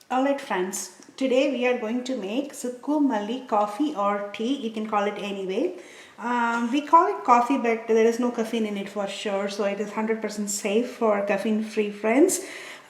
Alright friends, today we are going to make Sukku Malli coffee or tea, you can call it anyway. We call it coffee but there is no caffeine in it for sure, so it is 100% safe for caffeine free friends.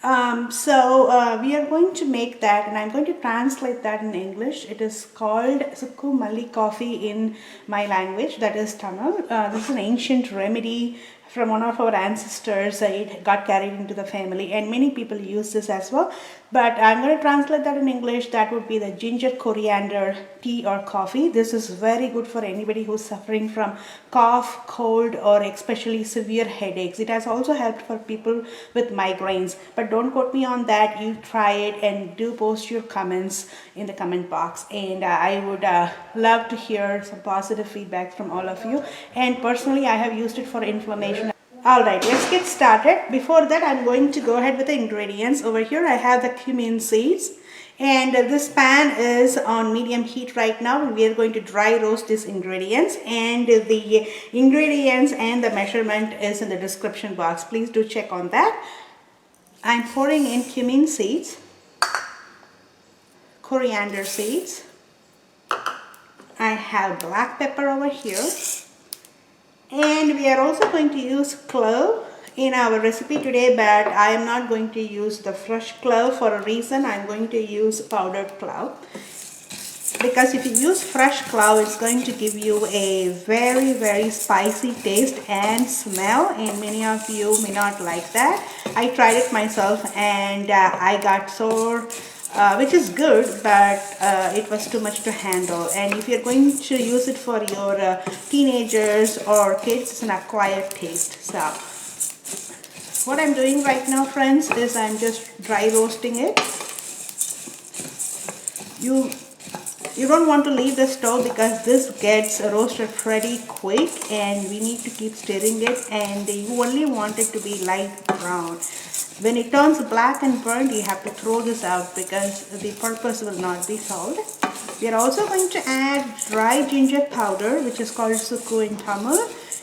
We are going to make that and I'm going to translate that in English. It is called Sukku Malli coffee in my language, that is Tamil. This is an ancient remedy from one of our ancestors. It got carried into the family and many people use this as well, but I'm going to translate that in English. That would be the ginger coriander tea or coffee. This is very good for anybody who's suffering from cough, cold, or especially severe headaches. It has also helped for people with migraines, but don't quote me on that. You try it and do post your comments in the comment box, and I would love to hear some positive feedback from all of you. And personally, I have used it for inflammation. Alright, let's get started. Before that, I'm going to go ahead with the ingredients. Over here I have the cumin seeds, and this pan is on medium heat right now. We are going to dry roast these ingredients, and the ingredients and the measurement is in the description box. Please do check on that. I'm pouring in cumin seeds, coriander seeds. I have black pepper over here. And we are also going to use clove in our recipe today, but I am not going to use the fresh clove for a reason. I'm going to use powdered clove, because if you use fresh clove, it's going to give you a very spicy taste and smell, and many of you may not like that. I tried it myself and I got sore, which is good, but it was too much to handle. And if you're going to use it for your teenagers or kids, it's an acquired taste. So what I'm doing right now, friends, is I'm just dry roasting it. You don't want to leave the stove because this gets roasted pretty quick and we need to keep stirring it, and you only want it to be light brown. When it turns black and burnt, you have to throw this out because the purpose will not be solved. We are also going to add dry ginger powder, which is called sukku in Tamil.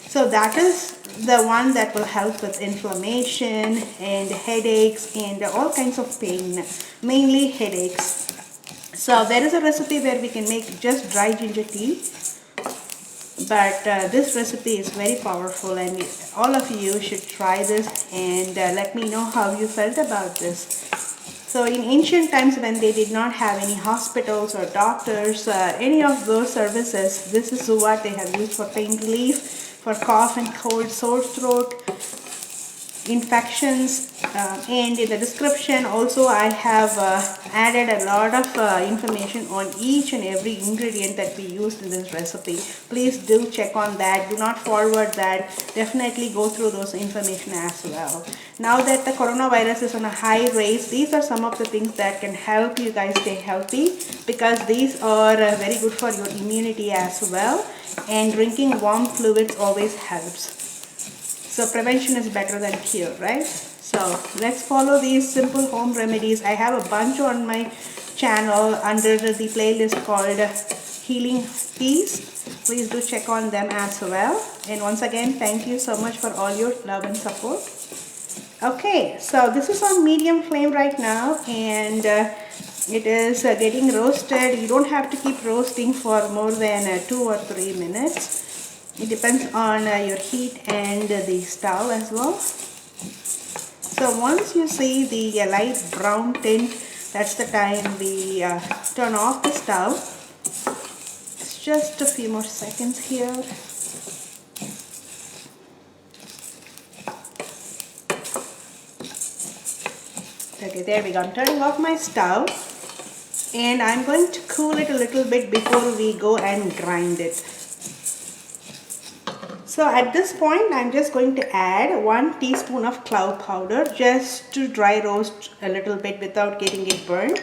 So that is the one that will help with inflammation and headaches and all kinds of pain, mainly headaches. So there is a recipe where we can make just dry ginger tea, but this recipe is very powerful and all of you should try this and let me know how you felt about this. So in ancient times, when they did not have any hospitals or doctors, any of those services, this is what they have used for pain relief, for cough and cold, sore throat, infections. And in the description also I have added a lot of information on each and every ingredient that we used in this recipe. Please do check on that. Do not forward that. Definitely go through those information as well. Now that the coronavirus is on a high rise, these are some of the things that can help you guys stay healthy, because these are very good for your immunity as well, and drinking warm fluids always helps. So prevention is better than cure, right? So let's follow these simple home remedies. I have a bunch on my channel under the playlist called Healing Teas. Please do check on them as well. And once again, thank you so much for all your love and support. Okay, so this is on medium flame right now, and it is getting roasted. You don't have to keep roasting for more than 2 or 3 minutes. It depends on your heat and the stove as well. So once you see the light brown tint, that's the time we turn off the stove. It's just a few more seconds here. Okay, there we go. I'm turning off my stove and I'm going to cool it a little bit before we go and grind it. So at this point, I'm just going to add 1 teaspoon of clove powder just to dry roast a little bit without getting it burned.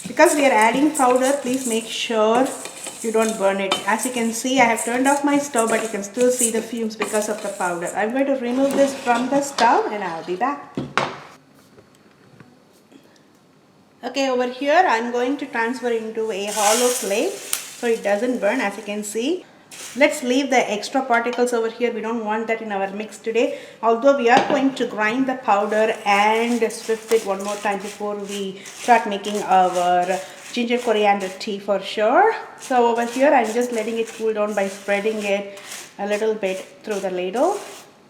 Because we are adding powder, please make sure you don't burn it. As you can see, I have turned off my stove, but you can still see the fumes because of the powder. I'm going to remove this from the stove and I'll be back. Okay, over here I'm going to transfer into a hollow plate so it doesn't burn, as you can see. Let's leave the extra particles over here. We don't want that in our mix today. Although we are going to grind the powder and swift it one more time before we start making our ginger coriander tea for sure. So over here I'm just letting it cool down by spreading it a little bit through the ladle.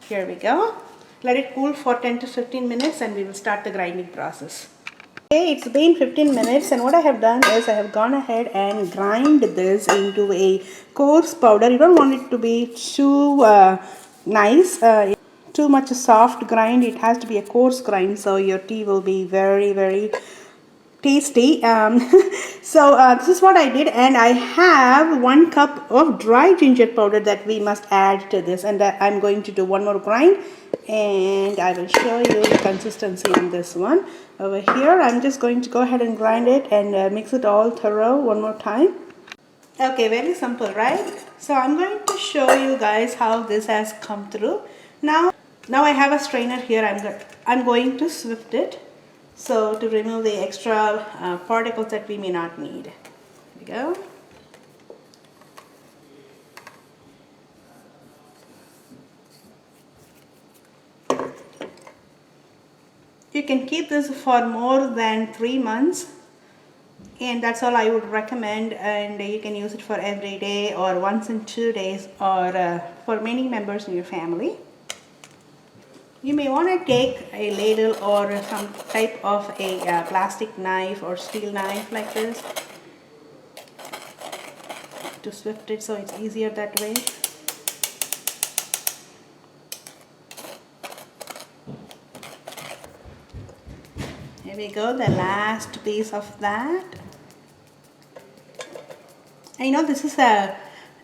Here we go. Let it cool for 10 to 15 minutes and we will start the grinding process. Okay, it's been 15 minutes and what I have done is I have gone ahead and grind this into a coarse powder. You don't want it to be too nice, too much soft grind. It has to be a coarse grind, so your tea will be very, very tasty. This is what I did, and I have 1 cup of dry ginger powder that we must add to this, and that I'm going to do one more grind and I will show you the consistency on this one. Over here I'm just going to go ahead and grind it and mix it all thorough one more time. Okay, very simple, right? So I'm going to show you guys how this has come through. Now I have a strainer here. I'm going to swift it, so to remove the extra particles that we may not need. There we go. You can keep this for more than 3 months, and that's all I would recommend, and you can use it for every day or once in 2 days or for many members in your family. You may want to take a ladle or some type of a plastic knife or steel knife like this to swift it, so it's easier that way. Here we go, the last piece of that. I know this is a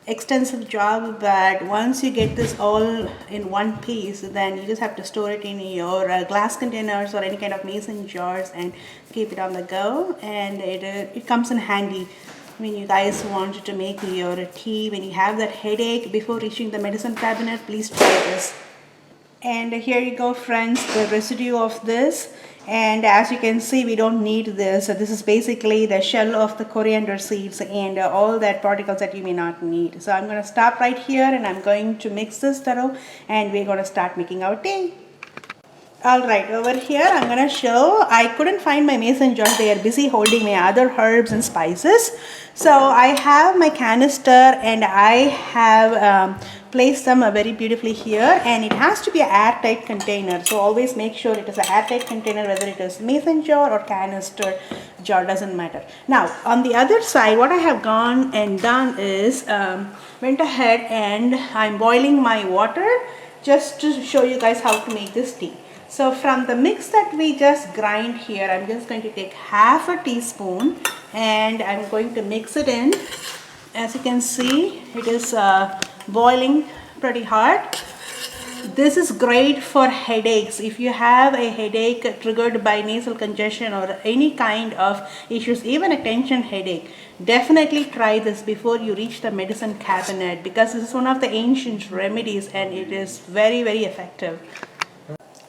extensive job, but once you get this all in one piece, then you just have to store it in your glass containers or any kind of mason jars and keep it on the go, and it comes in handy when you guys want to make your tea. When you have that headache before reaching the medicine cabinet, please try this. And here you go, friends, the residue of this. And as you can see, we don't need this. So this is basically the shell of the coriander seeds and all that particles that you may not need. So I'm going to stop right here and I'm going to mix this thorough and we're going to start making our tea. Alright, over here I'm going to show, I couldn't find my mason jars. They are busy holding my other herbs and spices. So I have my canister and I have placed them very beautifully here, and it has to be an airtight container. So always make sure it is an airtight container, whether it is mason jar or canister jar, doesn't matter. Now on the other side, what I have gone and done is went ahead and I'm boiling my water just to show you guys how to make this tea. So from the mix that we just grind here, I'm just going to take half a teaspoon and I'm going to mix it in. As you can see, it is boiling pretty hard. This is great for headaches. If you have a headache triggered by nasal congestion or any kind of issues, even a tension headache, definitely try this before you reach the medicine cabinet, because this is one of the ancient remedies and it is very, very effective.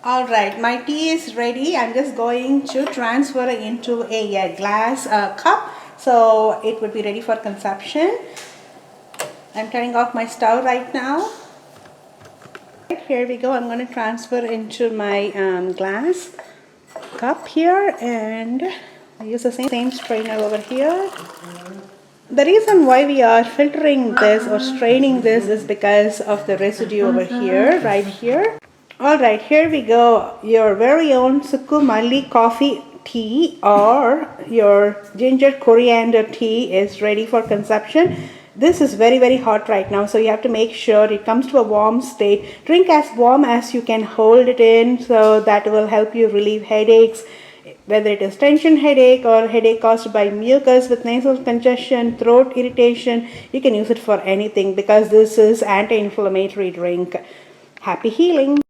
Alright, my tea is ready. I'm just going to transfer it into a glass cup, so it would be ready for consumption. I'm turning off my stove right now. Here we go. I'm going to transfer into my glass cup here, and I use the same strainer over here. The reason why we are filtering this or straining this is because of the residue over here, right here. Alright, here we go. Your very own Sukku Malli coffee tea or your ginger coriander tea is ready for consumption. This is very, very hot right now, so you have to make sure it comes to a warm state. Drink as warm as you can hold it in, so that will help you relieve headaches, whether it is tension headache or headache caused by mucus with nasal congestion, throat irritation. You can use it for anything because this is anti-inflammatory drink. Happy healing!